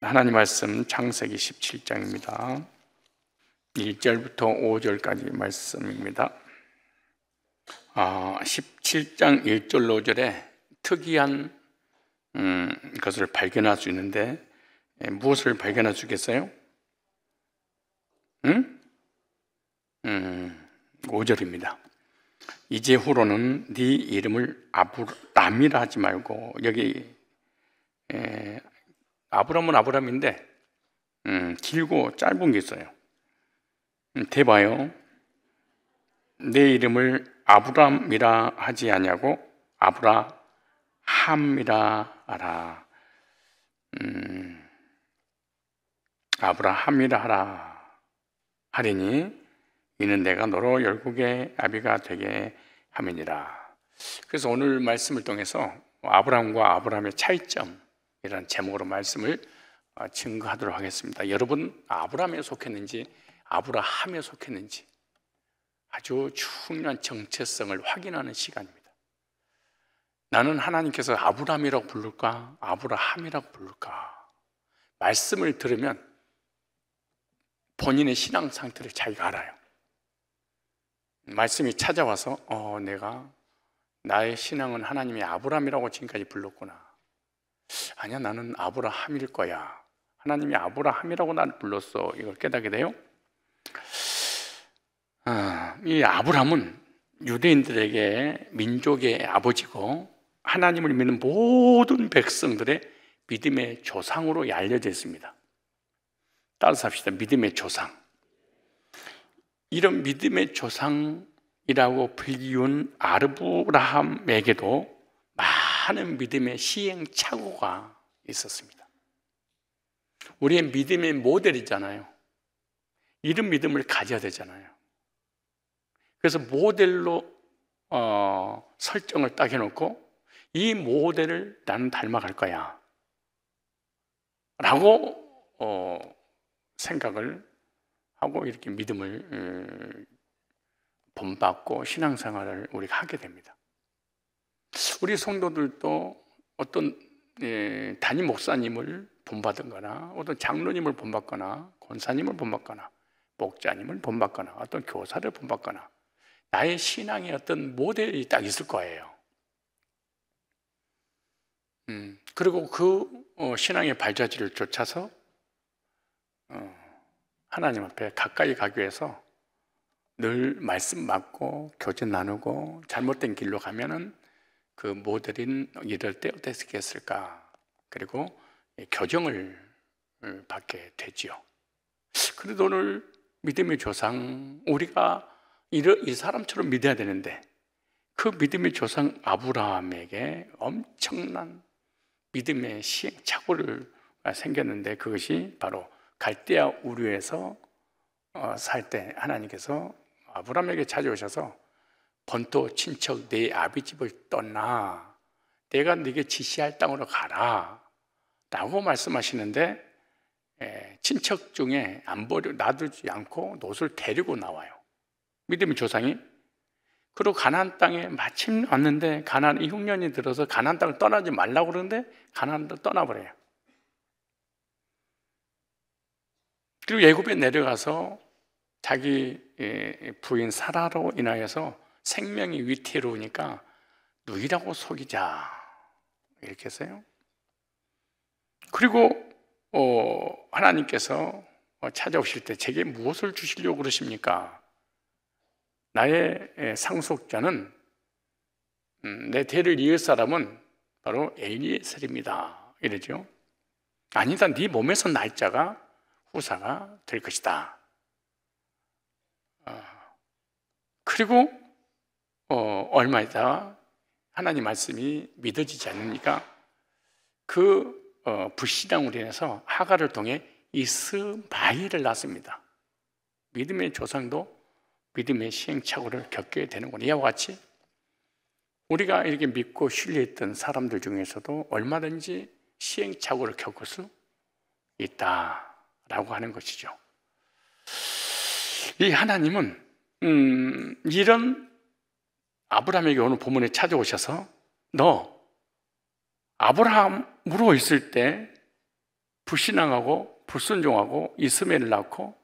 하나님 말씀 창세기 17장입니다. 1절부터 5절까지 말씀입니다. 17장 1절 5절에 특이한 것을 발견할 수 있는데 무엇을 발견할 수 있겠어요? 5절입니다. 이제후로는 네 이름을 아브람이라 하지 말고, 여기 아브람은 아브람인데 길고 짧은 게 있어요. 대봐요. 내 이름을 아브람이라 하지 아니하고 아브라함이라 하라. 아브라함이라 하라 하리니 이는 내가 너로 열국의 아비가 되게 함이니라. 그래서 오늘 말씀을 통해서 아브람과 아브라함의 차이점이라는 제목으로 말씀을 증거하도록 하겠습니다. 여러분, 아브라함에 속했는지 아브라함에 속했는지 아주 중요한 정체성을 확인하는 시간입니다. 나는 하나님께서 아브라함이라고 부를까 아브라함이라고 부를까? 말씀을 들으면 본인의 신앙 상태를 자기가 알아요. 말씀이 찾아와서 내가 나의 신앙은 하나님이 아브라함이라고 지금까지 불렀구나. 아니야, 나는 아브라함일 거야. 하나님이 아브라함이라고 나를 불렀어. 이걸 깨닫게 돼요. 이 아브라함은 유대인들에게 민족의 아버지고 하나님을 믿는 모든 백성들의 믿음의 조상으로 알려져 있습니다. 따라서 합시다. 믿음의 조상. 이런 믿음의 조상이라고 불리운 아브라함에게도 많은 믿음의 시행착오가 있었습니다. 우리의 믿음의 모델이잖아요. 이런 믿음을 가져야 되잖아요. 그래서 모델로 설정을 딱 해놓고 이 모델을 나는 닮아갈 거야 라고 생각을 하고 이렇게 믿음을 본받고 신앙생활을 우리가 하게 됩니다. 우리 성도들도 어떤 담임 목사님을 본받거나 어떤 장로님을 본받거나 권사님을 본받거나 목자님을 본받거나 어떤 교사를 본받거나 나의 신앙의 어떤 모델이 딱 있을 거예요. 그리고 그 신앙의 발자취를 쫓아서 하나님 앞에 가까이 가기 위해서 늘 말씀 받고 교제 나누고 잘못된 길로 가면은 그 모델인 이럴 때 어땠겠을까? 그리고 교정을 받게 되지요. 그래도 오늘 믿음의 조상, 우리가 이 사람처럼 믿어야 되는데 그 믿음의 조상 아브라함에게 엄청난 믿음의 시행착오가 생겼는데 그것이 바로 갈대아 우르에서 살 때 하나님께서 아브라함에게 찾아오셔서 본토 친척 내 아비 집을 떠나 내가 네게 지시할 땅으로 가라 라고 말씀하시는데 친척 중에 안 놔두지 않고 롯을 데리고 나와요. 믿음의 조상이. 그리고 가나안 땅에 마침 왔는데 가나안이 흉년이 들어서 가나안 땅을 떠나지 말라고 그러는데 가나안을 떠나버려요. 그리고 애굽에 내려가서 자기 부인 사라로 인하여서 생명이 위태로우니까 누이라고 속이자 이렇게 했어요. 그리고 하나님께서 찾아오실 때 제게 무엇을 주시려고 그러십니까? 나의 상속자는 내 대를 이을 사람은 바로 엘리에셀입니다 이러죠. 아니다, 네 몸에서 날 자가 후사가 될 것이다. 그리고 얼마 있다가 하나님 말씀이 믿어지지 않으니까 그 불신앙으로 인해서 하갈을 통해 이스마엘을 낳습니다. 믿음의 조상도 믿음의 시행착오를 겪게 되는구나. 이와 같이 우리가 이렇게 믿고 신뢰했던 사람들 중에서도 얼마든지 시행착오를 겪을 수 있다라고 하는 것이죠. 이 하나님은 이런 아브라함에게 오늘 본문에 찾아오셔서 너 아브라함으로 있을 때 불신앙하고 불순종하고 이스마엘을 낳고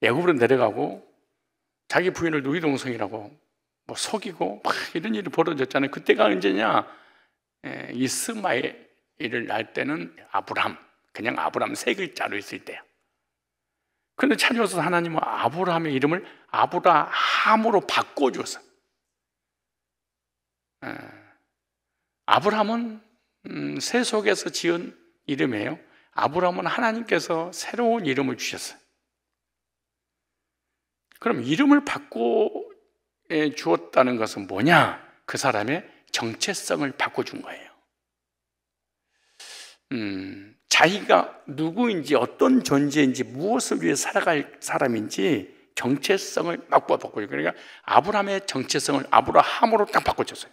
애굽으로 내려가고 자기 부인을 누이동성이라고 뭐 속이고 막 이런 일이 벌어졌잖아요. 그때가 언제냐? 이스마엘을 낳을 때는 아브람, 그냥 아브람 세 글자로 있을 때야. 그런데 찾아와서 하나님은 아브라함의 이름을 아브라함으로 바꿔줘서 아브라함은 새 속에서 지은 이름이에요. 아브라함은 하나님께서 새로운 이름을 주셨어요. 그럼 이름을 바꿔 주었다는 것은 뭐냐? 그 사람의 정체성을 바꿔준 거예요. 자기가 누구인지 어떤 존재인지 무엇을 위해 살아갈 사람인지 정체성을 바꿔줘요. 그러니까 아브라함의 정체성을 아브라함으로 딱 바꿔줬어요.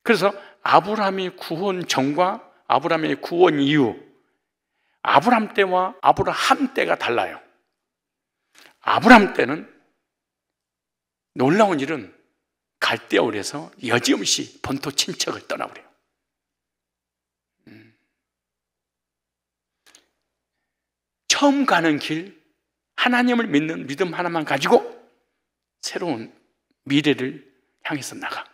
그래서 아브라함의 구원 전과 아브라함의 구원 이후, 아브라함 때와 아브라함 때가 달라요. 아브라함 때는 놀라운 일은 갈대아울에서 여지없이 본토 친척을 떠나버려요. 처음 가는 길, 하나님을 믿는 믿음 하나만 가지고 새로운 미래를 향해서 나가.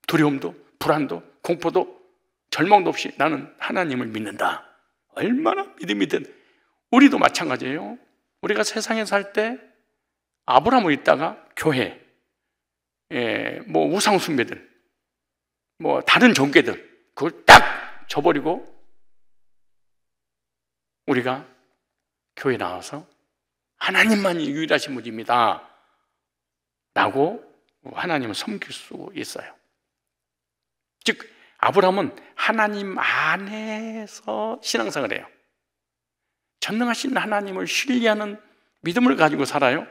두려움도 불안도 공포도 절망도 없이 나는 하나님을 믿는다. 얼마나 믿음이든. 우리도 마찬가지예요. 우리가 세상에 살 때 아브라함을 있다가 교회, 뭐 우상 숭배들, 뭐 다른 종교들 그걸 딱 저버리고 우리가 교회 나와서 하나님만이 유일하신 분입니다 라고 하나님을 섬길 수 있어요. 즉 아브라함은 하나님 안에서 신앙생활을 해요. 전능하신 하나님을 신뢰하는 믿음을 가지고 살아요.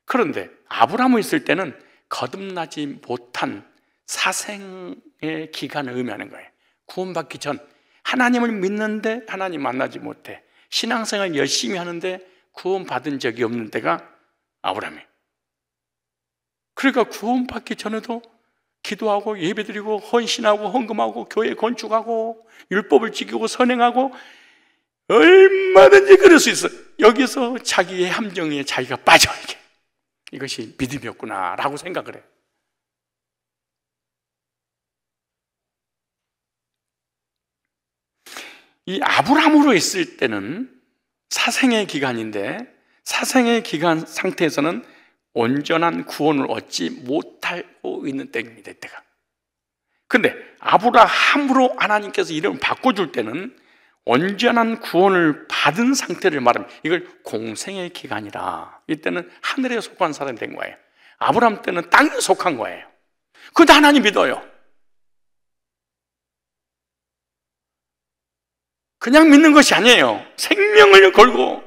그런데 아브라함이 있을 때는 거듭나지 못한 사생의 기간을 의미하는 거예요. 구원받기 전 하나님을 믿는데 하나님 만나지 못해 신앙생활 열심히 하는데 구원받은 적이 없는 때가 아브라함이에요. 그러니까 구원받기 전에도 기도하고 예배드리고 헌신하고 헌금하고 교회 건축하고 율법을 지키고 선행하고 얼마든지 그럴 수 있어. 여기서 자기의 함정에 자기가 빠져. 이것이 믿음이었구나 라고 생각을 해요. 이 아브라함으로 있을 때는 사생의 기간인데 사생의 기간 상태에서는 온전한 구원을 얻지 못하고 있는 때입니다. 이때가. 근데 아브라함으로 하나님께서 이름을 바꿔줄 때는 온전한 구원을 받은 상태를 말합니다. 이걸 공생의 기간이라. 이때는 하늘에 속한 사람이 된 거예요. 아브라함 때는 땅에 속한 거예요. 그런데 하나님 믿어요. 그냥 믿는 것이 아니에요. 생명을 걸고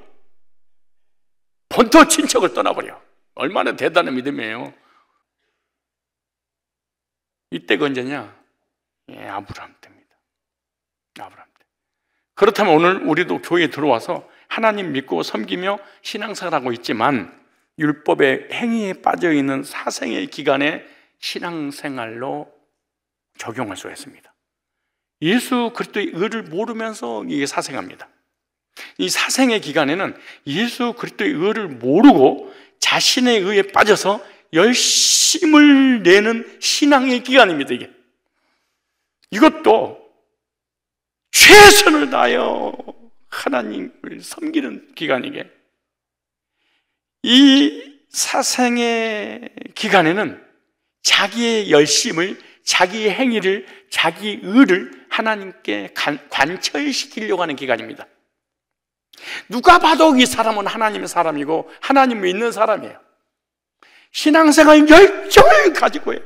본토 친척을 떠나버려. 얼마나 대단한 믿음이에요. 이때가 언제냐? 아브라함 때입니다. 아브라함 때. 그렇다면 오늘 우리도 교회에 들어와서 하나님 믿고 섬기며 신앙생활하고 있지만 율법의 행위에 빠져있는 사생의 기간에 신앙생활로 적용할 수가 있습니다. 예수 그리스도의 의를 모르면서 이게 사생합니다. 이 사생의 기간에는 예수 그리스도의 의를 모르고 자신의 의에 빠져서 열심을 내는 신앙의 기간입니다. 이것도 최선을 다하여 하나님을 섬기는 기간이게. 이 사생의 기간에는 자기의 열심을, 자기의 행위를, 자기 의를 하나님께 관철시키려고 하는 기간입니다. 누가 봐도 이 사람은 하나님의 사람이고 하나님 믿는 사람이에요. 신앙생활 열정을 가지고 해요.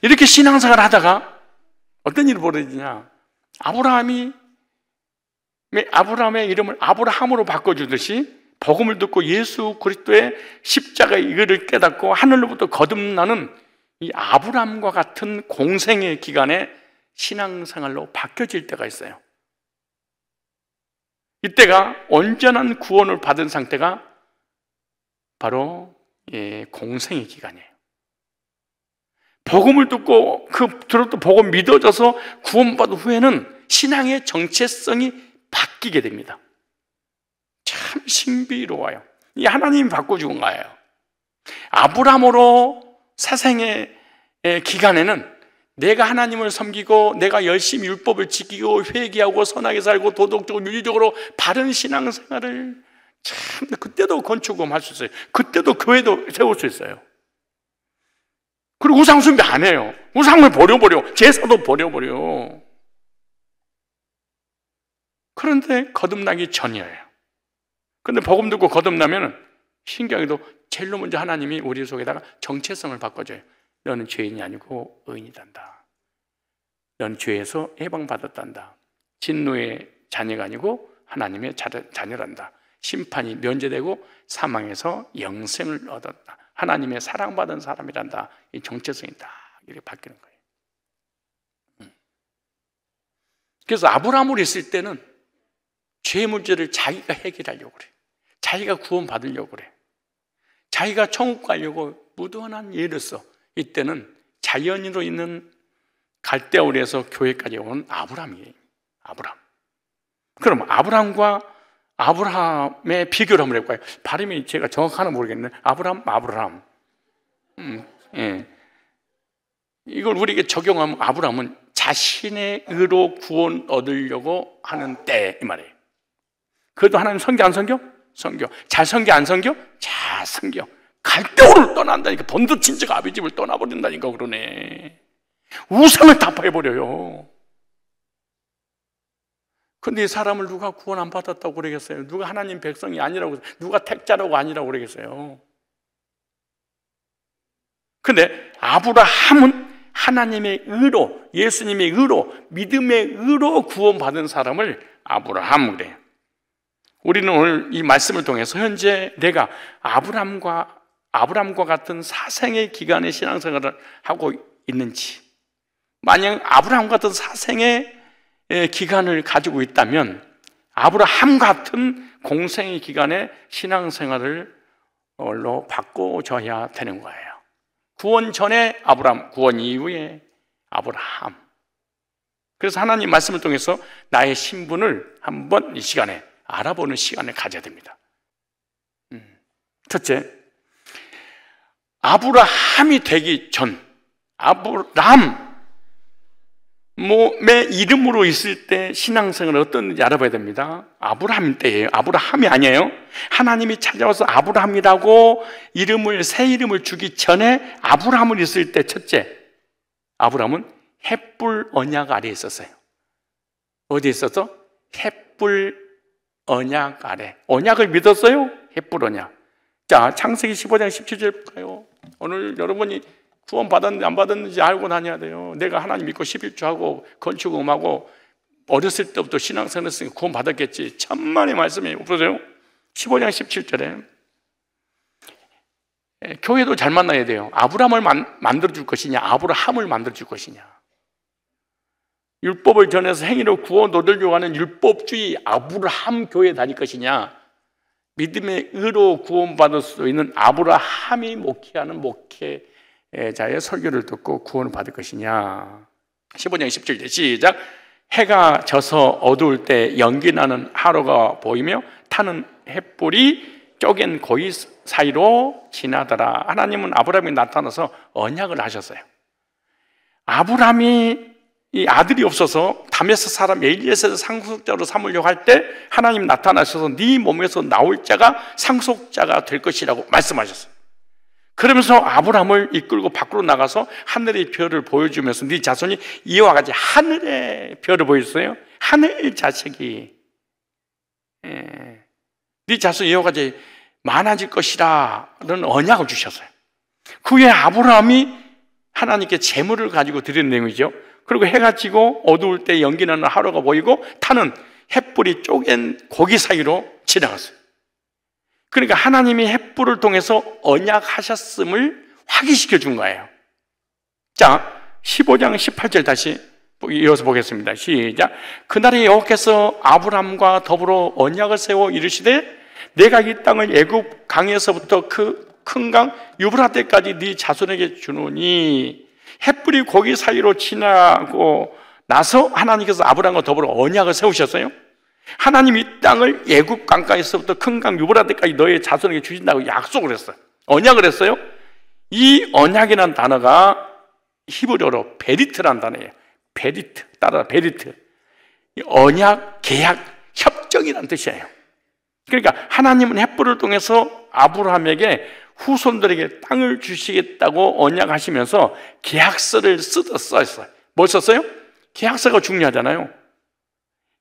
이렇게 신앙생활을 하다가 어떤 일이 벌어지냐? 아브라함의 이름을 아브라함으로 바꿔주듯이 복음을 듣고 예수 그리스도의 십자가의 이거를 깨닫고 하늘로부터 거듭나는 이 아브라함과 같은 공생의 기간에 신앙생활로 바뀌어질 때가 있어요. 이때가 온전한 구원을 받은 상태가 바로 공생의 기간이에요. 복음을 듣고 들었던 복음 믿어져서 구원받은 후에는 신앙의 정체성이 바뀌게 됩니다. 참 신비로워요. 이 하나님이 바꿔준 거예요. 아브라함으로 사생의 기간에는 내가 하나님을 섬기고 내가 열심히 율법을 지키고 회개하고 선하게 살고 도덕적으로 윤리적으로 바른 신앙생활을 참 그때도 건축을 할 수 있어요. 그때도 교회도 세울 수 있어요. 그리고 우상 숭배 안 해요. 우상을 버려버려. 제사도 버려버려. 그런데 거듭나기 전이에요. 그런데 복음 듣고 거듭나면은 신기하게도 제일 먼저 하나님이 우리 속에다가 정체성을 바꿔줘요. 너는 죄인이 아니고 의인이단다. 너는 죄에서 해방받았단다. 진노의 자녀가 아니고 하나님의 자녀란다. 심판이 면제되고 사망에서 영생을 얻었다. 하나님의 사랑받은 사람이란다. 이 정체성이 딱 이렇게 바뀌는 거예요. 그래서 아브라함으로 있을 때는 죄 문제를 자기가 해결하려고 그래. 자기가 구원받으려고 그래. 자기가 천국 가려고 무던한 예를 써. 이때는 자연인으로 있는 갈대아울에서 교회까지 온 아브라함이에요. 아브라함. 그럼 아브라함의 비교를 한번 해볼까요? 발음이 제가 정확하나 모르겠는데 아브라함. 예. 이걸 우리에게 적용하면 아브라함은 자신의 의로 구원 얻으려고 하는 때 이 말이에요. 그래도 하나님 섬겨 안 섬겨? 섬겨. 잘 섬겨 안 섬겨? 잘 섬겨. 갈대아울을 떠난다니까. 번두친척 아비 집을 떠나버린다니까 그러네. 우상을 타파해버려요. 근데 이 사람을 누가 구원 안 받았다고 그러겠어요? 누가 하나님 백성이 아니라고, 누가 택자라고 아니라고 그러겠어요? 근데 아브라함은 하나님의 의로, 예수님의 의로, 믿음의 의로 구원받은 사람을 아브라함 그래요. 우리는 오늘 이 말씀을 통해서 현재 내가 아브라함과 같은 사생의 기간의 신앙생활을 하고 있는지, 만약 아브라함 같은 사생의 기간을 가지고 있다면 아브라함 같은 공생의 기간의 신앙생활을 바꿔줘야 되는 거예요. 구원 전에 아브라함, 구원 이후에 아브라함. 그래서 하나님 말씀을 통해서 나의 신분을 한번 이 시간에 알아보는 시간을 가져야 됩니다. 첫째, 아브라함이 되기 전 아브라함의 이름으로 있을 때 신앙생활은 어떤지 알아봐야 됩니다. 아브라함 때예요. 아브라함이 아니에요. 하나님이 찾아와서 아브라함이라고 새 이름을 주기 전에 아브라함을 있을 때 첫째, 아브라함은 헷불 언약 아래에 있었어요. 어디에 있었어? 헷불 언약 아래. 언약을 믿었어요? 헷불 언약. 자, 창세기 15장 17절 볼까요? 오늘 여러분이 구원 받았는지 안 받았는지 알고 다녀야 돼요. 내가 하나님 믿고 11조하고 건축음하고 어렸을 때부터 신앙생활 했으니까 구원 받았겠지. 천만의 말씀이에요. 보세요. 15장 17절에 교회도 잘 만나야 돼요. 아브라함을 만들어줄 것이냐, 아브라함을 만들어줄 것이냐. 율법을 전해서 행위로 구원 얻으려고 하는 율법주의 아브라함 교회에 다닐 것이냐, 믿음의 의로 구원받을 수 있는 아브라함이 목회하는 목회자의 설교를 듣고 구원을 받을 것이냐. 15장 17절 시작. 해가 져서 어두울 때 연기나는 하루가 보이며 타는 햇불이 쪼갠 고이 사이로 지나더라. 하나님은 아브라함이 나타나서 언약을 하셨어요. 아브라함이 이 아들이 없어서 다메섹 사람 엘리에셀을 상속자로 삼으려고 할 때 하나님 나타나셔서 네 몸에서 나올 자가 상속자가 될 것이라고 말씀하셨어요. 그러면서 아브라함을 이끌고 밖으로 나가서 하늘의 별을 보여주면서 네 자손이 이와 같이 하늘의 별을 보였어요. 하늘 자식이 네 자손이 이와 같이 많아질 것이라는 언약을 주셨어요. 그 후에 아브라함이 하나님께 제물을 가지고 드리는 내용이죠. 그리고 해가 지고 어두울 때 연기나는 하루가 보이고 타는 햇불이 쪼갠 고기 사이로 지나갔어요. 그러니까 하나님이 햇불을 통해서 언약하셨음을 확인시켜 준 거예요. 자, 15장 18절 다시 이어서 보겠습니다. 시작. 그날에 여호와께서 아브라함과 더불어 언약을 세워 이르시되 내가 이 땅을 애굽 강에서부터 그 큰 강 유브라데까지 네 자손에게 주노니 햇불이 고기 사이로 지나고 나서 하나님께서 아브라함과 더불어 언약을 세우셨어요. 하나님이 이 땅을 애굽 강가에서부터 큰 강 유브라데까지 너의 자손에게 주신다고 약속을 했어요. 언약을 했어요. 이 언약이라는 단어가 히브리어로 베리트라는 단어예요. 베리트, 따라 베리트. 언약, 계약, 협정이라는 뜻이에요. 그러니까 하나님은 햇불을 통해서 아브라함에게 후손들에게 땅을 주시겠다고 언약하시면서 계약서를 썼어요. 뭘 썼어요? 계약서가 중요하잖아요.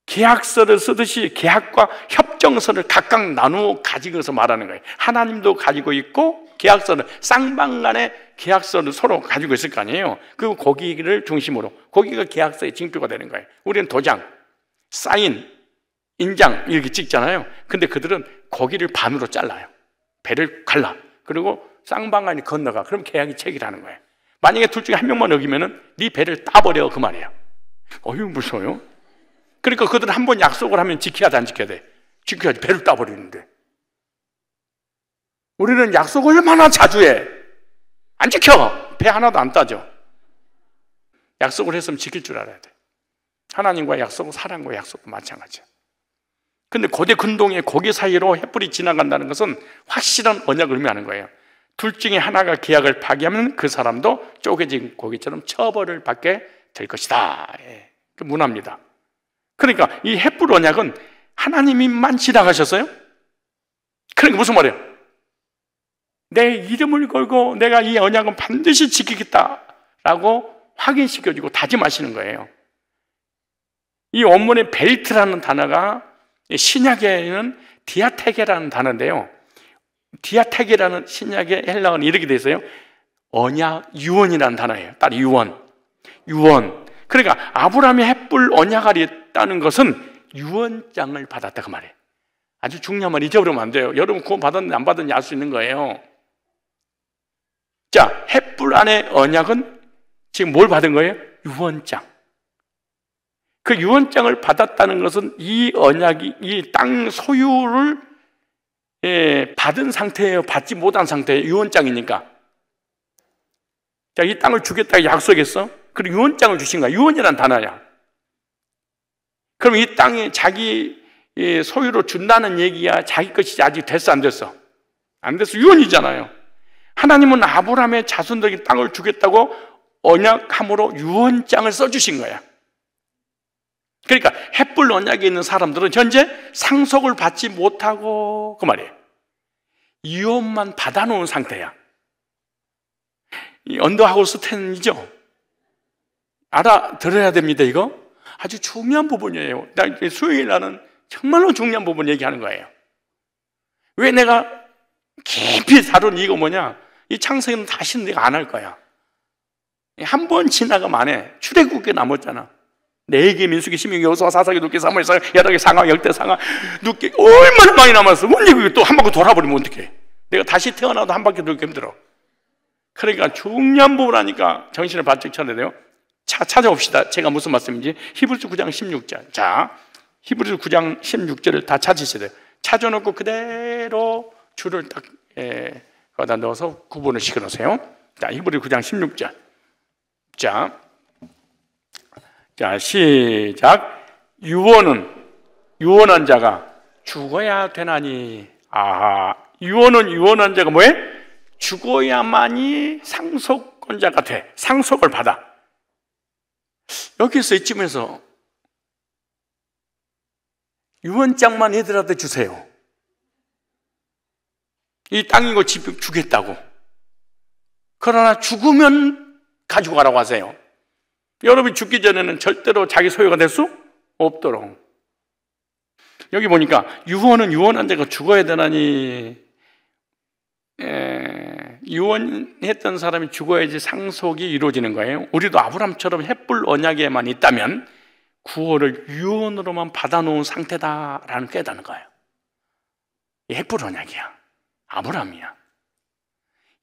계약서를 쓰듯이 계약과 협정서를 각각 나누어 가지고서 말하는 거예요. 하나님도 가지고 있고 계약서를, 쌍방간의 계약서를 서로 가지고 있을 거 아니에요. 그리고 거기를 중심으로, 거기가 계약서의 징표가 되는 거예요. 우리는 도장, 사인, 인장 이렇게 찍잖아요. 근데 그들은 거기를 반으로 잘라요. 배를 갈라. 그리고 쌍방간이 건너가. 그럼 계약이 체결하는 거예요. 만약에 둘 중에 한 명만 어기면은 네 배를 따버려, 그 말이에요. 어휴, 무서워요. 그러니까 그들은 한 번 약속을 하면 지켜야 돼, 안 지켜야 돼? 지켜야지. 배를 따버리는데. 우리는 약속을 얼마나 자주 해. 안 지켜. 배 하나도 안 따져. 약속을 했으면 지킬 줄 알아야 돼. 하나님과 약속은 사람과 약속도 마찬가지야. 근데 고대 근동의 고기 사이로 햇불이 지나간다는 것은 확실한 언약을 의미하는 거예요. 둘 중에 하나가 계약을 파기하면 그 사람도 쪼개진 고기처럼 처벌을 받게 될 것이다. 예. 그 문화입니다. 그러니까 이 햇불 언약은 하나님이만 지나가셨어요? 그러니까 무슨 말이에요? 내 이름을 걸고 내가 이 언약은 반드시 지키겠다라고 확인시켜주고 다짐하시는 거예요. 이 원문의 벨트라는 단어가 신약에는 디아테게라는 단어인데요. 디아테게라는 신약의 헬라어는 이렇게 돼 있어요. 언약 유언이라는 단어예요. 따로 유언. 그러니까 아브라함이 햇불 언약을 했다는 것은 유언장을 받았다, 그 말이에요. 아주 중요한 말 잊어버리면 안 돼요. 여러분 구원 받았는지 안 받았는지 알 수 있는 거예요. 자, 햇불 안에 언약은 지금 뭘 받은 거예요? 유언장. 그 유언장을 받았다는 것은 이 언약이 이 땅 소유를 받은 상태예요? 받지 못한 상태예요? 유언장이니까. 자, 이 땅을 주겠다고 약속했어? 그리고 유언장을 주신 거야. 유언이란 단어야. 그럼 이 땅에 자기 소유로 준다는 얘기야? 자기 것이 아직 됐어, 안 됐어? 안 됐어. 유언이잖아요. 하나님은 아브라함의 자손들에게 땅을 주겠다고 언약함으로 유언장을 써주신 거야. 그러니까 햇불 언약에 있는 사람들은 현재 상속을 받지 못하고, 그 말이에요. 유언만 받아놓은 상태야. 이 언더하우스 10이죠? 알아들어야 됩니다, 이거. 아주 중요한 부분이에요. 수요일 날은 정말로 중요한 부분 얘기하는 거예요. 왜 내가 깊이 다룬 이거 뭐냐? 이 창세기는 다시는 내가 안 할 거야. 한 번 지나가면 안 해. 출애굽기에 남았잖아. 내게 민수기 신명기 여호수아 사사기 눕기 사무엘상 야다기 상하 역대 상하 눕기 얼마나 많이 남았어. 뭔지 그게 또 한 바퀴 돌아버리면 어떡해. 내가 다시 태어나도 한 바퀴 돌기 힘들어. 그러니까 중요한 부분 하니까 정신을 바짝 차려야 돼요. 찾아봅시다. 제가 무슨 말씀인지. 히브리서 9장 16절. 자, 히브리서 9장 16절을 다 찾으셔야 돼요. 찾아놓고 그대로 줄을 딱 거기다 넣어서 구분을 시켜놓으세요. 자, 히브리서 9장 16절. 자, 시작. 유언한 자가 죽어야 되나니. 아하, 유언한 자가 뭐해? 죽어야만이 상속권자가 돼. 상속을 받아. 여기서 이쯤에서 유언장만 애들한테 주세요. 이 땅이고 집 주겠다고. 그러나 죽으면 가지고 가라고 하세요. 여러분이 죽기 전에는 절대로 자기 소유가 될 수 없도록. 여기 보니까 유언은 유언한 자가 죽어야 되나니, 유언했던 사람이 죽어야지 상속이 이루어지는 거예요. 우리도 아브라함처럼 햇불 언약에만 있다면 구원을 유언으로만 받아놓은 상태다라는 깨닫는 거예요. 이 햇불 언약이야. 아브라함이야.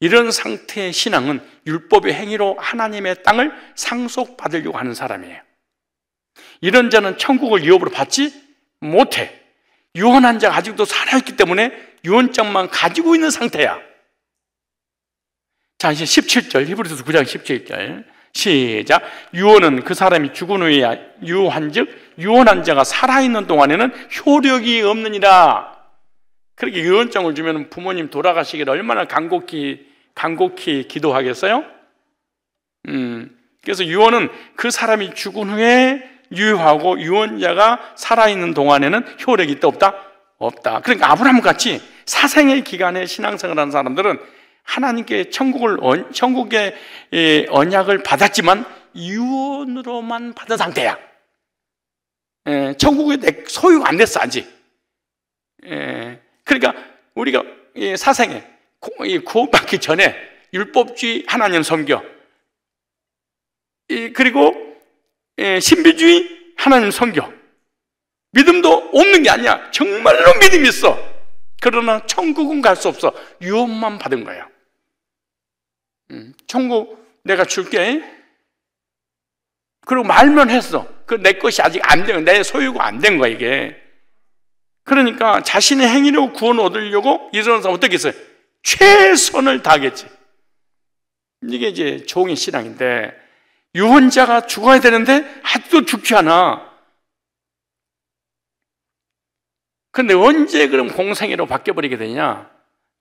이런 상태의 신앙은 율법의 행위로 하나님의 땅을 상속받으려고 하는 사람이에요. 이런 자는 천국을 유업으로 받지 못해. 유언한 자가 아직도 살아있기 때문에 유언장만 가지고 있는 상태야. 자, 이제 17절, 히브리서 9장 17절. 시작. 유언은 그 사람이 죽은 후에 유언한즉 유언한 자가 살아있는 동안에는 효력이 없느니라. 그렇게 유언장을 주면 부모님 돌아가시기를 얼마나 간곡히 기도하겠어요? 그래서 유언은 그 사람이 죽은 후에 유효하고 유언자가 살아있는 동안에는 효력이 있다 없다? 없다. 그러니까 아브라함 같이 사생의 기간에 신앙생활을 하는 사람들은 하나님께 천국의 언약을 받았지만 유언으로만 받은 상태야. 천국의 내 소유가 안 됐어 아직. 그러니까 우리가 사생에 구원받기 전에 율법주의 하나님 섬겨, 그리고 신비주의 하나님 섬겨. 믿음도 없는 게 아니야. 정말로 믿음이 있어. 그러나 천국은 갈 수 없어. 유언만 받은 거야. 천국 내가 줄게. 그리고 말만 했어. 그 내 것이 아직 안 된, 내 소유가 안 된 거야 이게. 그러니까 자신의 행위로 구원 얻으려고 이런 사람 어떻게 했어요? 최선을 다하겠지. 이게 이제 종의 신앙인데, 유언자가 죽어야 되는데 아직도 죽지 않아. 그런데 언제 그럼 공생애로 바뀌어버리게 되냐?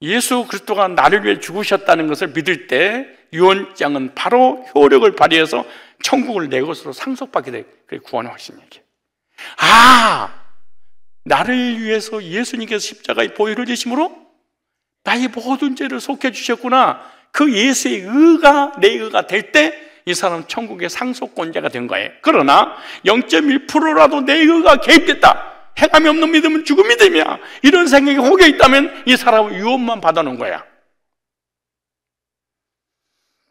예수 그리스도가 나를 위해 죽으셨다는 것을 믿을 때 유언장은 바로 효력을 발휘해서 천국을 내 것으로 상속받게 돼. 그게 구원의 확신 얘기예요. 나를 위해서 예수님께서 십자가의 보혈을 지심으로 나의 모든 죄를 속해 주셨구나. 그 예수의 의가 내 의가 될 때 이 사람은 천국의 상속권자가 된 거예요. 그러나 0.1%라도 내 의가 개입됐다, 행함이 없는 믿음은 죽은 믿음이야, 이런 생각이 혹여 있다면 이 사람은 유언만 받아놓은 거야.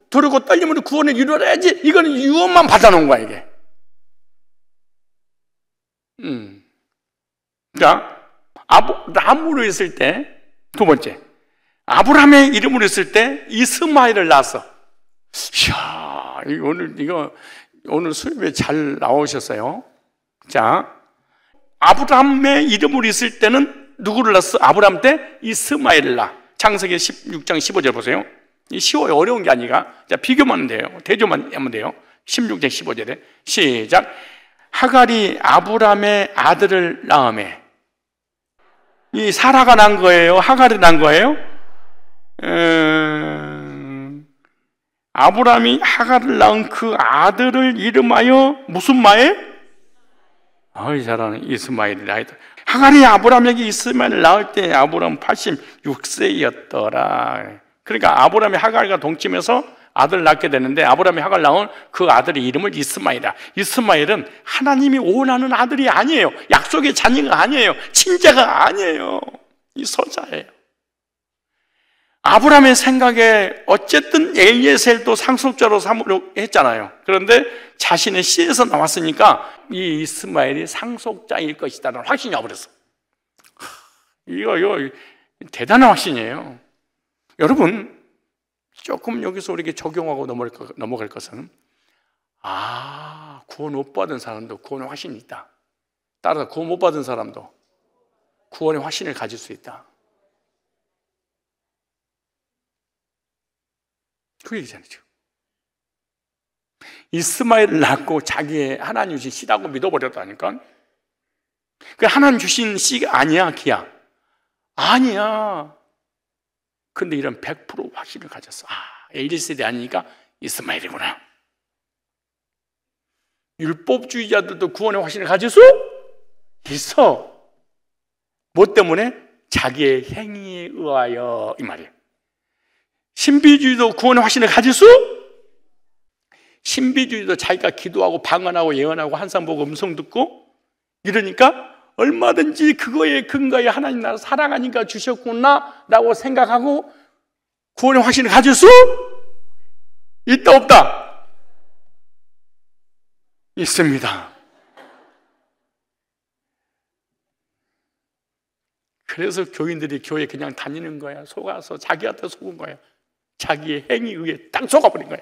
두렵고 떨림으로 구원을 이루어야지, 이거는 유언만 받아놓은 거야 이게. 자, 아브람으로 있을 때, 두 번째, 아브람의 이름으로 있을 때 이스마엘을 낳았어. 이야, 오늘 수업에 잘 나오셨어요. 자, 아브람의 이름으로 있을 때는 누구를 낳았어? 아브람 때 이스마엘을 낳아. 창세기 16장 15절 보세요. 쉬워요. 어려운 게 아니라. 자, 비교만 하면 돼요. 대조만 하면 돼요. 16장 15절에 시작. 하갈이 아브람의 아들을 낳음에, 이 사라가 난 거예요? 하갈이 난 거예요? 아브람이 하갈을 낳은 그 아들을 이름하여 무슨 마엘? 잘하는 이스마엘이 낳았다. 하갈이 아브람에게 이스마엘을 낳을 때 아브람 86세였더라. 그러니까 아브람이 하갈과 동침해서 아들을 낳게 되는데, 아브람이 하갈을 낳은 그 아들의 이름을 이스마엘이라. 이스마엘은 하나님이 원하는 아들이 아니에요. 약속의 자녀가 아니에요. 친자가 아니에요. 이 소자예요. 아브람의 생각에 어쨌든 엘ie셀도 상속자로 삼으려고 했잖아요. 그런데 자신의 씨에서 나왔으니까 이 이스마엘이 상속자일 것이다라는 확신이 와버렸어. 이거 대단한 확신이에요. 여러분, 조금 여기서 우리에게 적용하고 넘어갈 것은, 구원 못 받은 사람도 구원의 확신이 있다. 따라서 구원 못 받은 사람도 구원의 확신을 가질 수 있다. 그 얘기잖아요. 이스마엘을 낳고 자기의 하나님 주신 씨라고 믿어버렸다니까. 그 하나님 주신 씨가 아니야, 기야. 아니야. 근데 이런 100% 확신을 가졌어. 엘ie셀이 아니니까 이스마엘이구나. 율법주의자들도 구원의 확신을 가질 수 있어. 뭐 때문에? 자기의 행위에 의하여, 이 말이에요. 신비주의도 구원의 확신을 가질 수? 신비주의도 자기가 기도하고 방언하고 예언하고 한상 보고 음성 듣고 이러니까 얼마든지 그거에 근거에 하나님 나라 사랑하니까 주셨구나 라고 생각하고 구원의 확신을 가질 수 있다 없다? 있습니다. 그래서 교인들이 교회 그냥 다니는 거야. 속아서 자기한테 속은 거야. 자기의 행위에 의해 딱 속아버린 거야.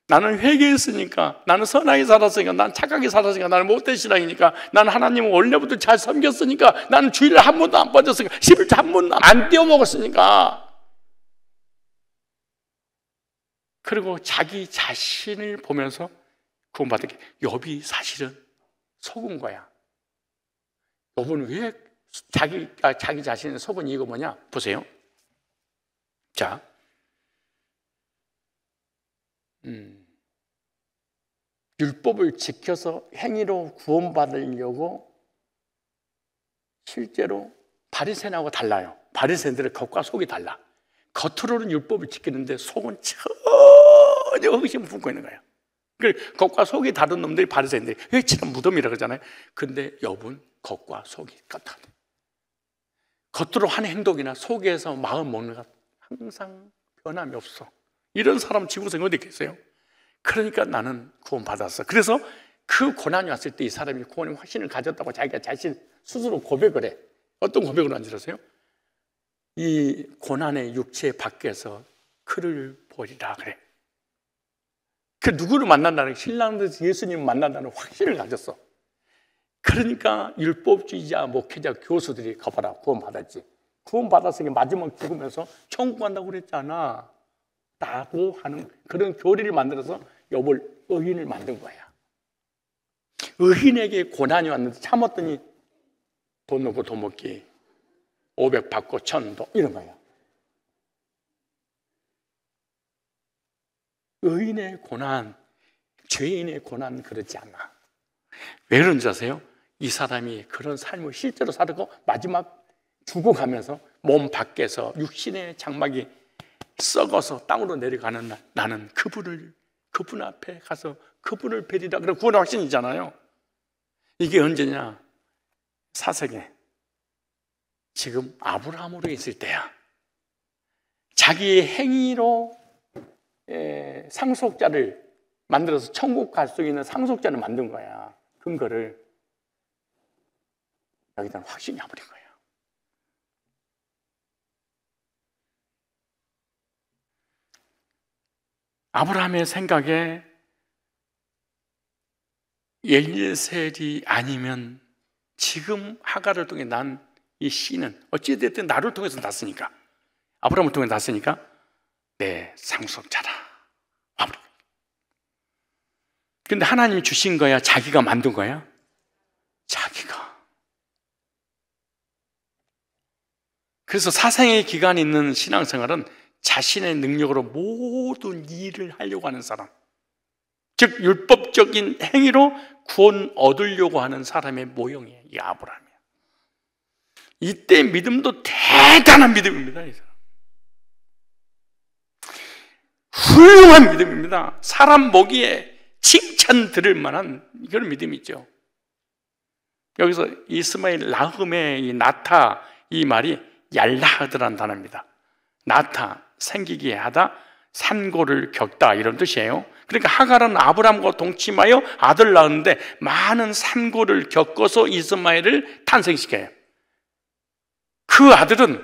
나는 회개했으니까, 나는 선하게 살았으니까, 나는 착하게 살았으니까, 나는 못된 신앙이니까, 나는 하나님을 원래부터 잘 섬겼으니까, 나는 주일을 한 번도 안 빠졌으니까, 11조 한 번도 안 떼어먹었으니까. 그리고 자기 자신을 보면서 구원받은 게, 욥이 사실은 속은 거야. 욥은 왜 자기 자신을 속은 이유가 뭐냐? 보세요. 자, 율법을 지켜서 행위로 구원받으려고 실제로 바리새인하고 달라요. 바리새인들의 겉과 속이 달라. 겉으로는 율법을 지키는데 속은 전혀 의심 품고 있는 거예요. 겉과 속이 다른 놈들이 바리새인들이 회치는 무덤이라 그러잖아요. 근데 욥은 겉과 속이 같아. 겉으로 하는 행동이나 속에서 마음 먹는 것 항상 변함이 없어. 이런 사람 지구상에 어디 있겠어요? 그러니까 나는 구원받았어. 그래서 그 고난이 왔을 때 이 사람이 구원의 확신을 가졌다고 자기가 자신 스스로 고백을 해. 어떤 고백을 하는지 아세요? 이 고난의 육체 밖에서 그를 보리라 그래. 그 누구를 만난다는, 신랑에서 예수님을 만난다는 확신을 가졌어. 그러니까 율법주의자, 목회자, 교수들이 가봐라, 구원받았지. 구원받았으니 마지막 죽으면서 천국 간다고 그랬잖아 라고 하는 그런 교리를 만들어서 욥을 의인을 만든 거야. 의인에게 고난이 왔는데 참았더니 돈 넣고 돈 먹기, 500 받고 1000 이런 거야. 의인의 고난, 죄인의 고난 그렇지 않아. 왜 그런지 아세요? 이 사람이 그런 삶을 실제로 살고 마지막 죽어가면서 몸 밖에서 육신의 장막이 썩어서 땅으로 내려가는 날, 나는 그분 앞에 가서 그분을 뵈리라. 그런 구원의 확신이잖아요. 이게 언제냐? 사색에 지금 아브라함으로 있을 때야. 자기의 행위로 상속자를 만들어서 천국 갈 수 있는 상속자를 만든 거야. 근거를 여기다 확신이 와버린 거예요. 아브라함의 생각에 엘ie셀이 아니면 지금 하갈을 통해 난 이 씨는 어찌됐든 나를 통해서 났으니까, 아브라함을 통해 났으니까 내 상속자다. 근데 하나님이 주신 거야? 자기가 만든 거야? 자기가. 그래서 사생의 기간이 있는 신앙생활은 자신의 능력으로 모든 일을 하려고 하는 사람, 즉 율법적인 행위로 구원 얻으려고 하는 사람의 모형이에요. 이 아브라함이야. 이때 믿음도 대단한 믿음입니다. 이 사람. 훌륭한 믿음입니다. 사람 보기에 칭찬 들을 만한 그런 믿음이죠. 여기서 이스마엘 라흠의 이 나타, 이 말이 얄라하드라는 단어입니다. 나타, 생기게 하다, 산고를 겪다, 이런 뜻이에요. 그러니까 하갈은 아브라함과 동침하여 아들 낳았는데 많은 산고를 겪어서 이스마엘을 탄생시켜요. 그 아들은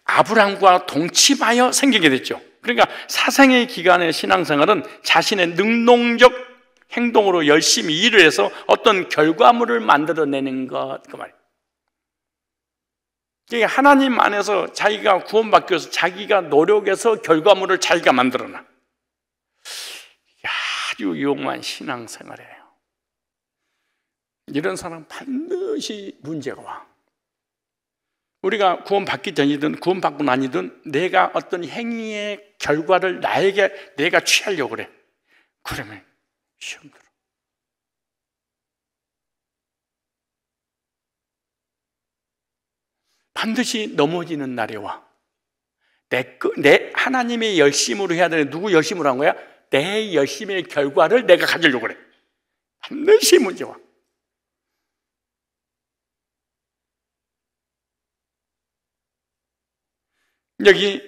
아브라함과 동침하여 생기게 됐죠. 그러니까 사생의 기간의 신앙생활은 자신의 능동적 행동으로 열심히 일을 해서 어떤 결과물을 만들어내는 것, 그 말이에요. 하나님 안에서 자기가 구원받기 위해서 자기가 노력해서 결과물을 자기가 만들어놔. 아주 위험한 신앙생활이에요. 이런 사람 반드시 문제가 와. 우리가 구원받기 전이든 구원받고 나니든 내가 어떤 행위의 결과를 내가 취하려고 그래. 그러면 시험 들어. 반드시 넘어지는 날이 와. 내 하나님의 열심으로 해야 되는데 누구 열심으로 한 거야? 내 열심의 결과를 내가 가지려고 그래. 반드시 문제 와. 여기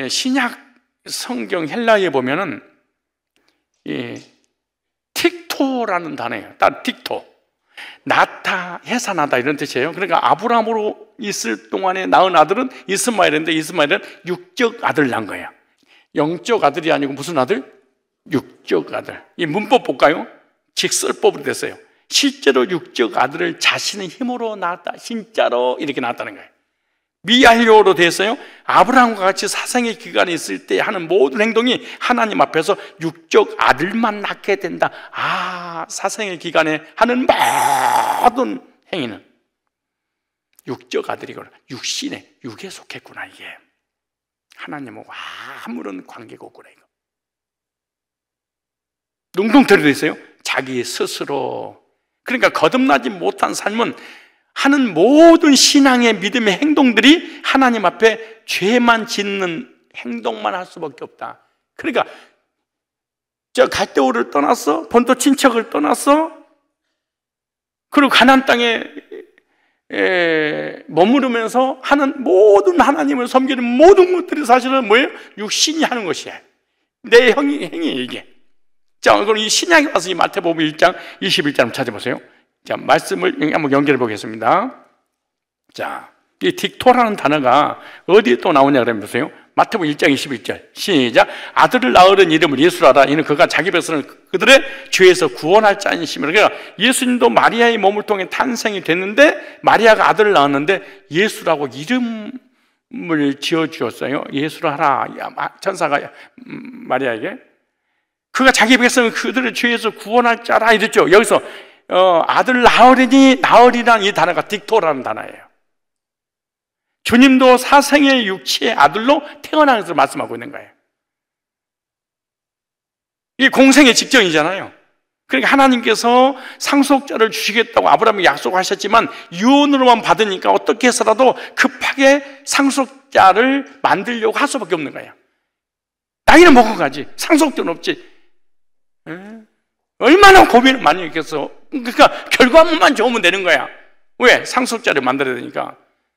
신약 성경 헬라어에 보면은 틱토라는 단어예요. 틱토. 낳다, 해산하다 이런 뜻이에요. 그러니까 아브라함으로 있을 동안에 낳은 아들은 이스마엘인데 이스마엘은 육적 아들 낳은 거예요. 영적 아들이 아니고 무슨 아들? 육적 아들. 이 문법 볼까요? 직설법으로 됐어요. 실제로 육적 아들을 자신의 힘으로 낳았다. 진짜로 이렇게 낳았다는 거예요. 미완료로 되어 있어요. 아브라함과 같이 사생의 기간이 있을 때 하는 모든 행동이 하나님 앞에서 육적 아들만 낳게 된다. 사생의 기간에 하는 모든 행위는 육적 아들이거나 육에 속했구나. 이게 하나님하고 아무런 관계가 없구나. 이거 뭉뚱그려 있어요. 자기 스스로. 그러니까 거듭나지 못한 삶은 하는 모든 신앙의 믿음의 행동들이 하나님 앞에 죄만 짓는 행동만 할 수밖에 없다. 그러니까 저 갈대우를 떠났어, 본토 친척을 떠났어, 그리고 가나안 땅에 머무르면서 하는 모든 하나님을 섬기는 모든 것들이 사실은 뭐예요? 육신이 하는 것이야. 내 행위 이게. 자, 그럼 이 신약에 와서 이 마태복음 1장 21절 한번 찾아보세요. 자, 말씀을 한번 연결해 보겠습니다. 자, 이 딕토라는 단어가 어디에 또 나오냐 그러면 보세요. 마태복음 1장 21절 시작. 아들을 낳으는 이름을 예수라 하라. 이는 그가 자기 백성을 그들의 죄에서 구원할 자이심이라. 그러니까 예수님도 마리아의 몸을 통해 탄생이 됐는데 마리아가 아들을 낳았는데 예수라고 이름을 지어주었어요. 예수라 하라. 천사가 마리아에게. 그가 자기 백성을 그들의 죄에서 구원할 자라 이랬죠. 여기서 아들 나으리란 이 단어가 딕토라는 단어예요. 주님도 사생의 육체의 아들로 태어난 것을 말씀하고 있는 거예요. 이게 공생의 직전이잖아요. 그러니까 하나님께서 상속자를 주시겠다고 아브라함에게 약속하셨지만 유언으로만 받으니까 어떻게 해서라도 급하게 상속자를 만들려고 할 수밖에 없는 거예요. 나이는 먹고 가지 상속자는 없지. 얼마나 고민을 많이 했겠어. 그러니까 결과물만 좋으면 되는 거야. 왜? 상속자를 만들어야 되니까.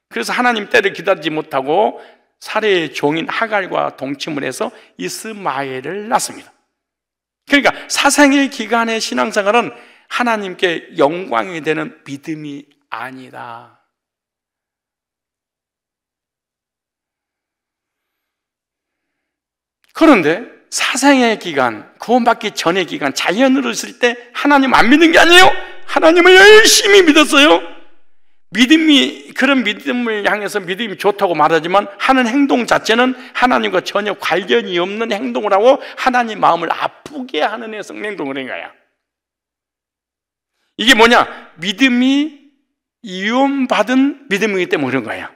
그래서 하나님 때를 기다리지 못하고 사례의 종인 하갈과 동침을 해서 이스마엘을 낳습니다. 그러니까 사생의 기간의 신앙생활은 하나님께 영광이 되는 믿음이 아니다. 그런데 사생의 기간, 구원받기 전의 기간, 자연으로 있을 때 하나님 안 믿는 게 아니에요. 하나님을 열심히 믿었어요. 그런 믿음을 향해서 믿음이 좋다고 말하지만 하는 행동 자체는 하나님과 전혀 관련이 없는 행동을 하고 하나님 마음을 아프게 하는 행동을 한 거야. 이게 뭐냐? 믿음이 이혼받은 믿음이기 때문에 그런 거야.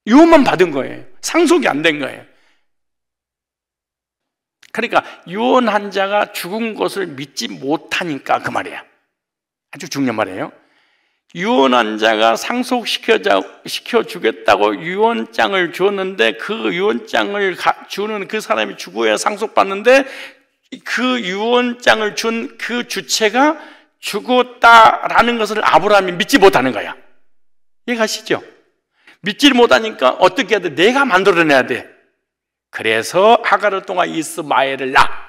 유언만 받은 거예요. 상속이 안 된 거예요. 그러니까 유언한 자가 죽은 것을 믿지 못하니까 그 말이야. 아주 중요한 말이에요. 유언한 자가 상속시켜주겠다고 유언장을 주었는데 그 유언장을 주는 그 사람이 죽어야 상속받는데 그 유언장을 준 그 주체가 죽었다라는 것을 아브라함이 믿지 못하는 거야. 이해가시죠? 믿지를 못하니까 어떻게 해야 돼? 내가 만들어내야 돼. 그래서 하갈을 통해 이스마엘을 낳아.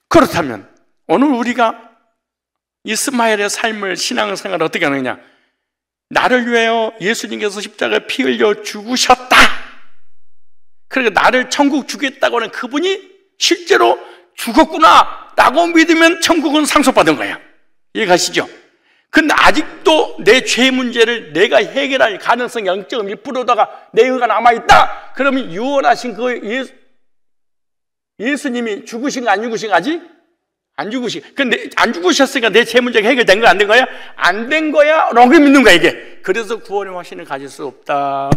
그렇다면 오늘 우리가 이스마엘의 삶을 신앙생활을 어떻게 하느냐? 나를 위하여 예수님께서 십자가에 피 흘려 죽으셨다. 그러니까 나를 천국 주겠다고 하는 그분이 실제로 죽었구나 라고 믿으면 천국은 상속받은 거야. 이해가시죠? 근데 아직도 내 죄 문제를 내가 해결할 가능성이 0.1%다가 내 의가 남아있다. 그러면 유언하신 그 예수님이 죽으신 거 안 죽으신 거 아직? 안 죽으신. 근데 안 죽으셨으니까 내 죄 문제가 해결된 거 안 된 거야? 안 된 거야? 라고 믿는 거야 이게. 그래서 구원의 확신을 가질 수 없다.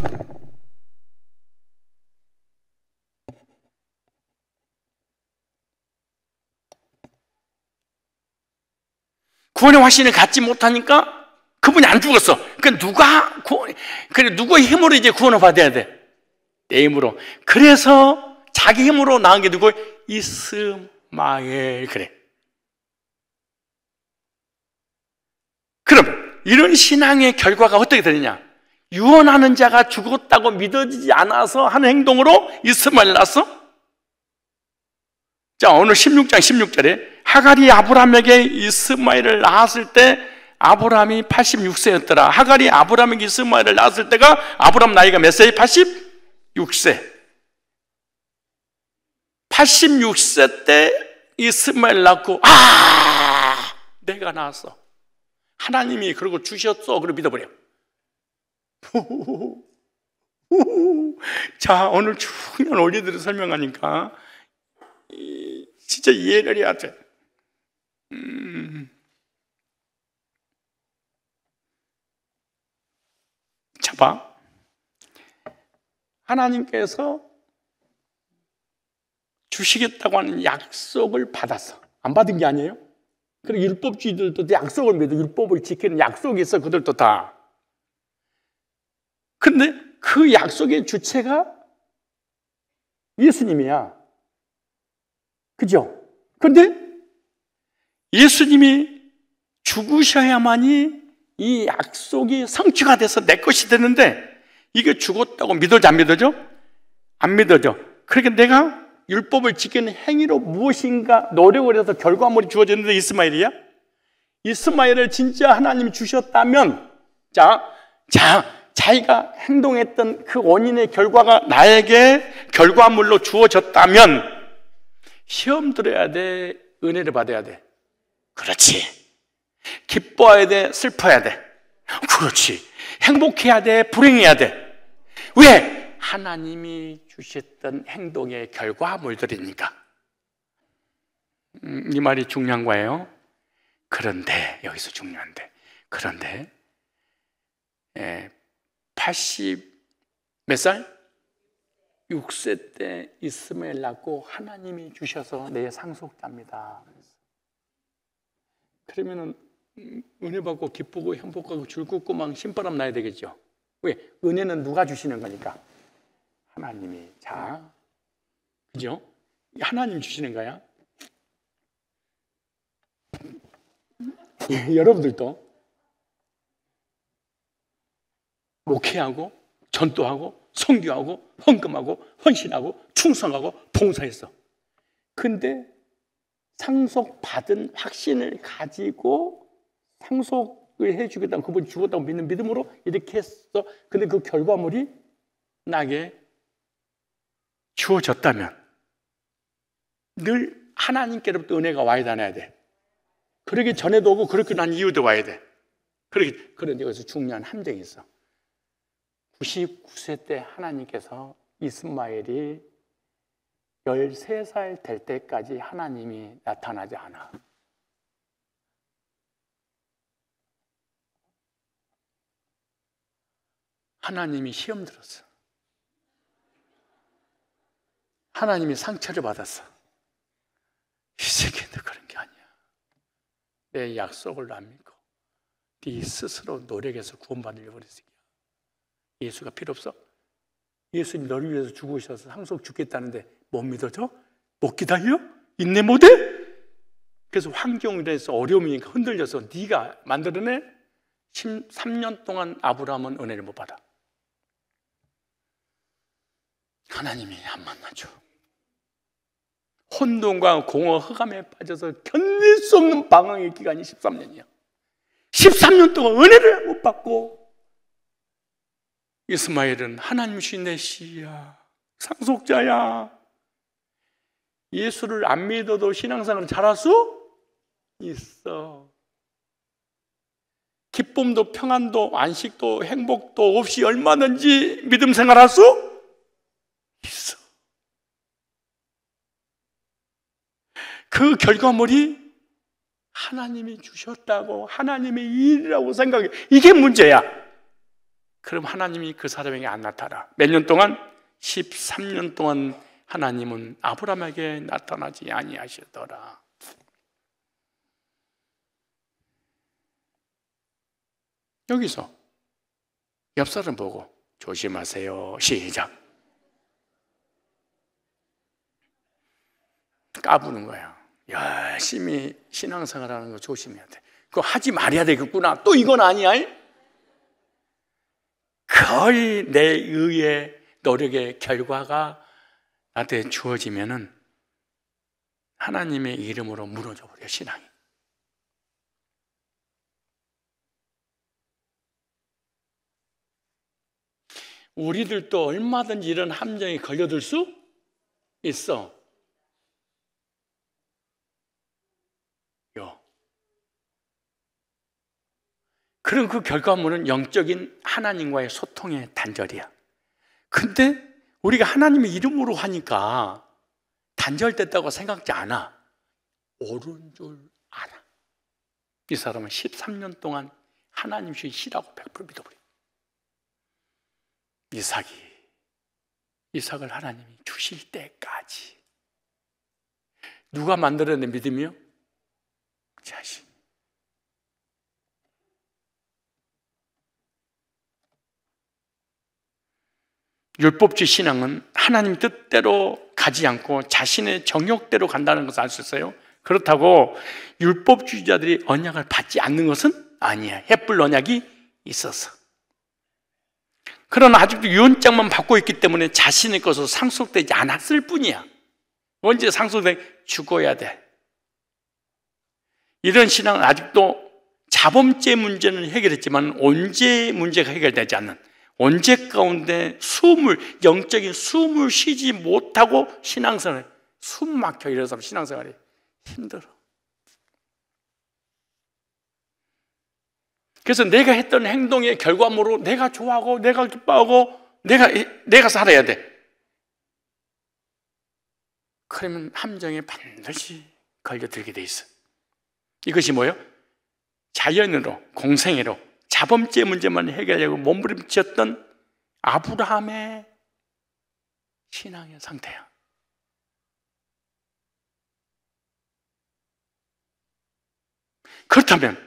구원의 확신을 갖지 못하니까 그분이 안 죽었어. 그러니까 누구의 힘으로 이제 구원을 받아야 돼? 내 힘으로. 그래서 자기 힘으로 낳은 게 누구? 이스마엘. 그래. 그럼 이런 신앙의 결과가 어떻게 되느냐? 유언하는 자가 죽었다고 믿어지지 않아서 하는 행동으로 이스마엘을 낳았어? 자, 오늘 16장 16절에 하갈이 아브라함에게 이스마엘을 낳았을 때 아브라함이 86세였더라. 하갈이 아브라함에게 이스마엘을 낳았을 때가 아브라함 나이가 몇 세예요? 86세. 86세 때 이스마엘 낳고 내가 낳았어. 하나님이 그러고 주셨어. 그러고 믿어버려. 자, 오늘 중요한 원리들을 설명하니까 진짜 이해를 해야 돼. 자, 봐. 하나님께서 주시겠다고 하는 약속을 받았어. 안 받은 게 아니에요? 그리고 율법주의들도 약속을 믿어. 율법을 지키는 약속이 있어. 그들도 다. 근데 그 약속의 주체가 예수님이야. 그죠? 근데 예수님이 죽으셔야만이 이 약속이 성취가 돼서 내 것이 되는데, 이게 죽었다고 믿어져 안 믿어져? 안 믿어져. 그러니까 내가 율법을 지키는 행위로 무엇인가 노력을 해서 결과물이 주어졌는데 이스마엘이야? 이스마엘을 진짜 하나님이 주셨다면, 자기가 행동했던 그 원인의 결과가 나에게 결과물로 주어졌다면 시험 들어야 돼? 은혜를 받아야 돼? 그렇지. 기뻐해야 돼? 슬퍼해야 돼? 그렇지. 행복해야 돼? 불행해야 돼? 왜? 하나님이 주셨던 행동의 결과물들이니까. 이 말이 중요한 거예요. 그런데, 여기서 중요한데, 그런데 80 몇 살? 6세 때 이스마엘 낳고 하나님이 주셔서 내 상속자입니다. 그러면은 은혜 받고 기쁘고 행복하고 즐겁고 막 신바람 나야 되겠죠. 왜? 은혜는 누가 주시는 거니까? 하나님이. 자, 그죠? 하나님 주시는 거야. 여러분들도 목회하고 전도하고 선교하고 헌금하고 헌신하고 충성하고 봉사했어. 근데 상속받은 확신을 가지고 상속을 해주겠다고, 그분이 죽었다고 믿는 믿음으로 이렇게 했어. 근데 그 결과물이 나에게 주어졌다면 늘 하나님께로부터 은혜가 와야 다녀야 돼. 그러기 전에도 오고 그렇게 난 이유도 와야 돼. 그런데 여기서 중요한 함정이 있어. 99세 때 하나님께서 이스마엘이 13살 될 때까지 하나님이 나타나지 않아. 하나님이 시험 들었어. 하나님이 상처를 받았어. 이 새끼는 그런 게 아니야. 내 약속을 안 믿고 네 스스로 노력해서 구원받으려고 그랬어. 예수가 필요 없어? 예수님 너를 위해서 죽으셔서 상속 죽겠다는데 못 믿어져? 못 기다려? 인내 못해? 그래서 환경에서 어려움이니까 흔들려서 네가 만들어내? 13년 동안 아브라함은 은혜를 못 받아. 하나님이 안 만나줘. 혼돈과 공허 흑암에 빠져서 견딜 수 없는 방황의 기간이 13년이야. 13년 동안 은혜를 못 받고 이스마엘은 하나님 주신 내 씨야, 상속자야. 예수를 안 믿어도 신앙생활을 잘할 수 있어. 기쁨도 평안도 안식도 행복도 없이 얼마든지 믿음 생활할 수 있어. 그 결과물이 하나님이 주셨다고, 하나님의 일이라고 생각해. 이게 문제야. 그럼 하나님이 그 사람에게 안 나타나. 몇 년 동안? 13년 동안 하나님은 아브라함에게 나타나지 아니하시더라. 여기서 옆 사람 보고 조심하세요. 시작. 까부는 거야. 열심히 신앙생활하는 거 조심해야 돼. 그거 하지 말아야 되겠구나. 또 이건 아니야. 거의 내 의의 노력의 결과가 나한테 주어지면은 하나님의 이름으로 무너져 버려, 신앙이. 우리들도 얼마든지 이런 함정에 걸려들 수 있어. 그런 그 결과물은 영적인 하나님과의 소통의 단절이야. 근데 우리가 하나님의 이름으로 하니까 단절됐다고 생각지 않아. 옳은 줄 알아. 이 사람은 13년 동안 하나님 시라고 100% 믿어버려. 이삭을 하나님이 주실 때까지. 누가 만들어낸 믿음이요? 자신. 율법주의 신앙은 하나님 뜻대로 가지 않고 자신의 정욕대로 간다는 것을 알 수 있어요. 그렇다고 율법주의자들이 언약을 받지 않는 것은 아니야. 햇불 언약이 있어서. 그러나 아직도 유언장만 받고 있기 때문에 자신의 것으로 상속되지 않았을 뿐이야. 언제 상속돼? 죽어야 돼. 이런 신앙은 아직도 자범죄 문제는 해결했지만 언제 문제가 해결되지 않는, 언제 가운데 영적인 숨을 쉬지 못하고 신앙생활에 숨 막혀. 이래서 신앙생활이 힘들어. 그래서 내가 했던 행동의 결과물로 내가 좋아하고 내가 기뻐하고 내가 살아야 돼. 그러면 함정에 반드시 걸려들게 돼 있어. 이것이 뭐예요? 자연으로, 공생애로 자범죄 문제만 해결하려고 몸부림쳤던 아브라함의 신앙의 상태야. 그렇다면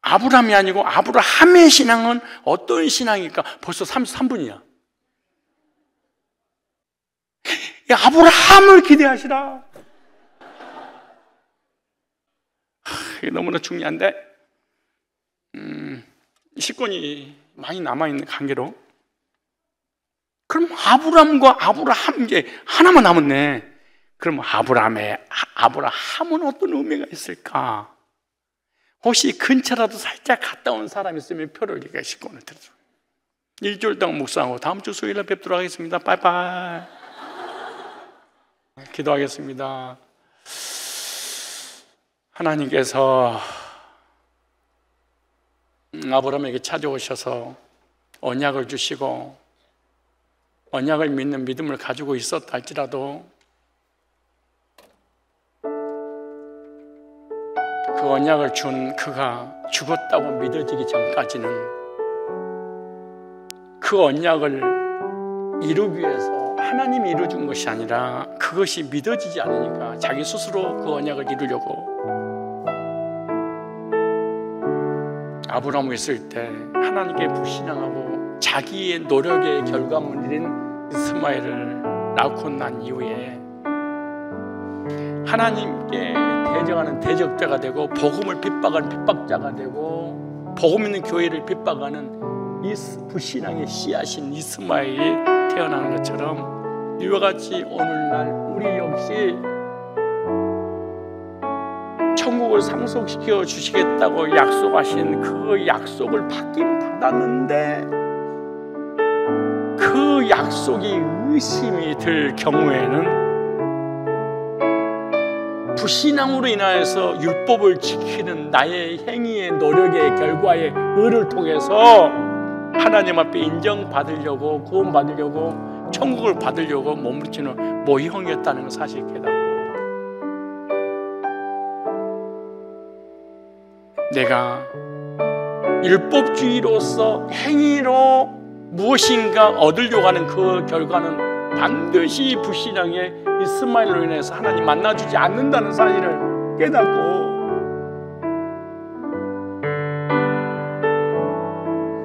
아브라함이 아니고 아브라함의 신앙은 어떤 신앙일까? 벌써 33분이야. 아브라함을 기대하시라. 이게 너무나 중요한데, 10권이 많이 남아있는 관계로, 그럼 아브라함과 아브라함 이제 하나만 남았네. 그럼 아브라함은 어떤 의미가 있을까? 혹시 근처라도 살짝 갔다 온 사람이 있으면 표를 얘기해 10권을 들어줘. 일주일 동안 묵상하고 다음 주 수요일에 뵙도록 하겠습니다. 빠이빠이. 기도하겠습니다. 하나님께서 아브라함에게 찾아오셔서 언약을 주시고 언약을 믿는 믿음을 가지고 있었다 할지라도 그 언약을 준 그가 죽었다고 믿어지기 전까지는 그 언약을 이루기 위해서 하나님이 이루어준 것이 아니라 그것이 믿어지지 않으니까 자기 스스로 그 언약을 이루려고 아브라함이 있을 때 하나님께 불신앙하고 자기의 노력의 결과물인 이스마엘을 낳고 난 이후에 하나님께 대적하는 대적자가 되고 복음을 핍박하는 핍박자가 되고 복음 있는 교회를 핍박하는 이 불신앙의 씨앗인 이스마엘이 태어나는 것처럼 이와 같이 오늘날 우리 역시 천국을 상속시켜 주시겠다고 약속하신 그 약속을 받긴 받았는데 그 약속이 의심이 들 경우에는 불신앙으로 인하여서 율법을 지키는 나의 행위의 노력의 결과의 의를 통해서 하나님 앞에 인정받으려고 구원받으려고 천국을 받으려고 몸부림치는 모형이었다는 걸 사실 깨닫고 내가 율법주의로서 행위로 무엇인가 얻으려고 하는 그 결과는 반드시 불신앙의 이스마엘로 인해서 하나님 만나주지 않는다는 사실을 깨닫고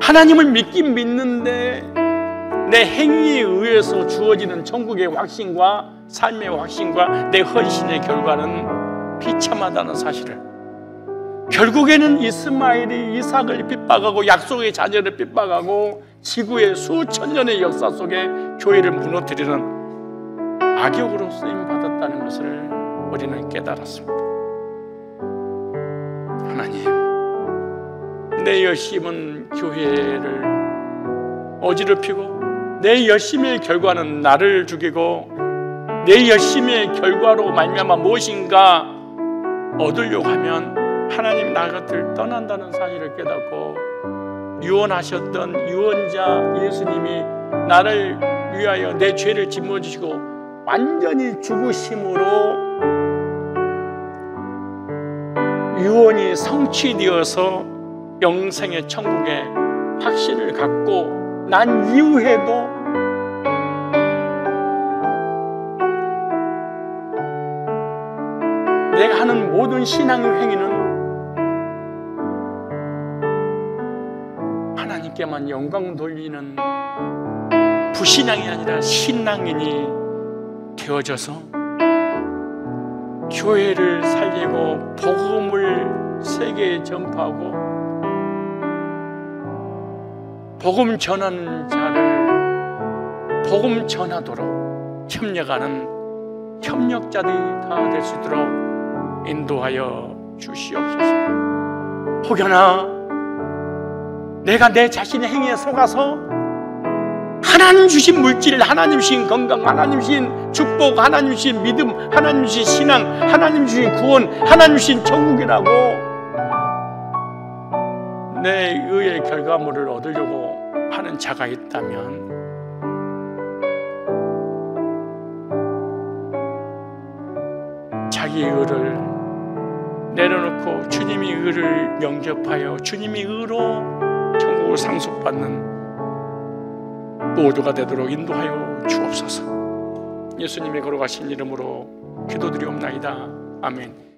하나님을 믿긴 믿는데 내 행위에 의해서 주어지는 천국의 확신과 삶의 확신과 내 헌신의 결과는 비참하다는 사실을 결국에는 이스마엘이 이삭을 핍박하고 약속의 자녀를 핍박하고 지구의 수천 년의 역사 속에 교회를 무너뜨리는 악역으로 쓰임받았다는 것을 우리는 깨달았습니다. 하나님, 내 열심은 교회를 어지럽히고 내 열심의 결과는 나를 죽이고 내 열심의 결과로 말미암아 무엇인가 얻으려고 하면 하나님 나 곁을 떠난다는 사실을 깨닫고 유언하셨던 유언자 예수님이 나를 위하여 내 죄를 짊어지시고 완전히 죽으심으로 유언이 성취되어서 영생의 천국의 확신을 갖고 난 이후에도 내가 하는 모든 신앙의 행위는 하나님께만 영광 돌리는 부신앙이 아니라 신앙인이 되어져서 교회를 살리고 복음을 세계에 전파하고 복음 전하는 자를 복음 전하도록 협력하는 협력자들이 다 될 수 있도록 인도하여 주시옵소서. 혹여나 내가 내 자신의 행위에 속아서 하나님 주신 물질, 하나님 주신 건강, 하나님 주신 축복, 하나님 주신 믿음, 하나님 주신 신앙, 하나님 주신 구원, 하나님 주신 천국이라고 내 의의 결과물을 얻으려고 하는 자가 있다면 자기의 의를 내려놓고 주님의 의를 영접하여 주님의 의로 천국을 상속받는 모두가 되도록 인도하여 주옵소서. 예수님의 걸어가신 이름으로 기도드리옵나이다. 아멘.